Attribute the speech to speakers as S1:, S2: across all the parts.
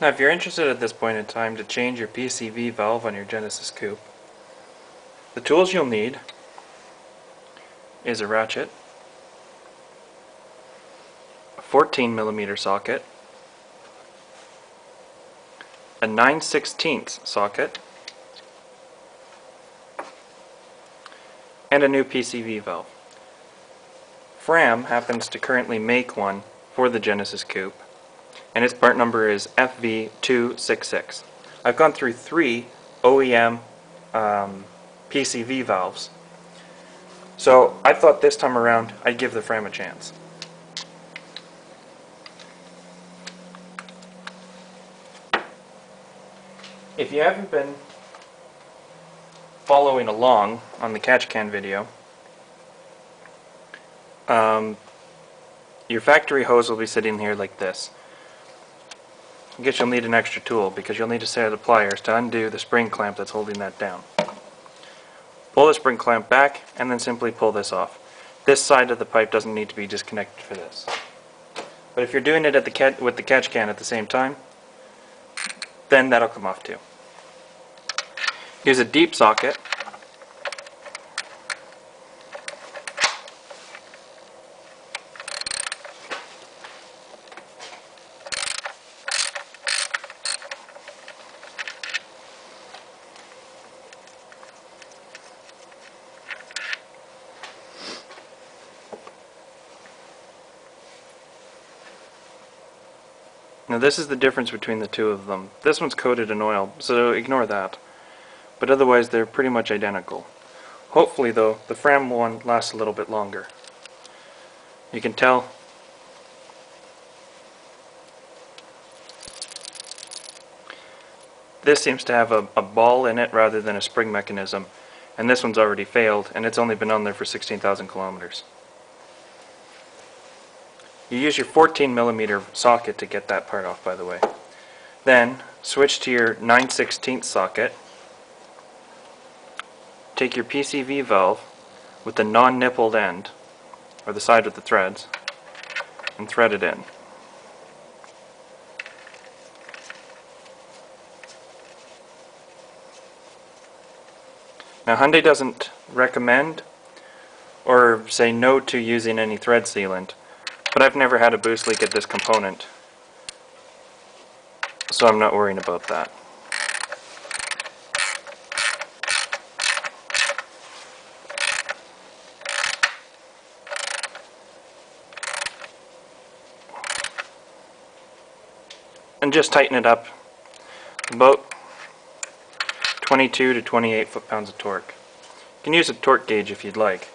S1: Now if you're interested at this point in time to change your PCV valve on your Genesis Coupe, the tools you'll need is a ratchet, a 14mm socket, a 9/16 socket, and a new PCV valve. Fram happens to currently make one for the Genesis Coupe, and its part number is FV266. I've gone through 3 OEM PCV valves, so I thought this time around I'd give the Fram a chance. If you haven't been following along on the catch can video, your factory hose will be sitting here like this. I guess you'll need an extra tool because you'll need a set of pliers to undo the spring clamp that's holding that down. Pull the spring clamp back and then simply pull this off. This side of the pipe doesn't need to be disconnected for this. But if you're doing it at with the catch can at the same time, then that'll come off too. Use a deep socket. Now this is the difference between the two of them. This one's coated in oil, so ignore that. But otherwise they're pretty much identical. Hopefully though, the Fram one lasts a little bit longer. You can tell this seems to have a ball in it rather than a spring mechanism, and this one's already failed, and it's only been on there for 16,000 kilometers. You use your 14mm socket to get that part off, by the way. Then switch to your 9/16 socket. Take your PCV valve with the non-nippled end, or the side with the threads, and thread it in. Now Hyundai doesn't recommend or say no to using any thread sealant, but I've never had a boost leak at this component, so I'm not worrying about that. And just tighten it up about 22 to 28 foot-pounds of torque. You can use a torque gauge if you'd like,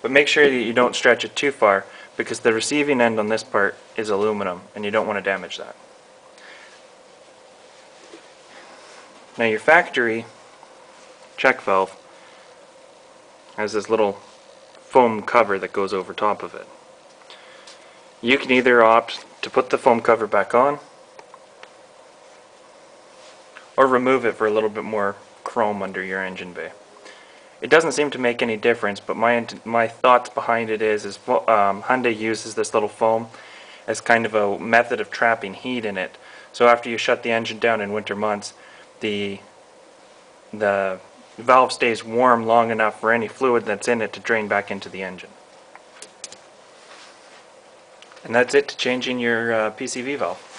S1: but make sure that you don't stretch it too far because the receiving end on this part is aluminum and you don't want to damage that. Now your factory check valve has this little foam cover that goes over top of it. You can either opt to put the foam cover back on or remove it for a little bit more chrome under your engine bay. It doesn't seem to make any difference, but my thoughts behind it is Hyundai uses this little foam as kind of a method of trapping heat in it. So after you shut the engine down in winter months, the valve stays warm long enough for any fluid that's in it to drain back into the engine. And that's it to changing your PCV valve.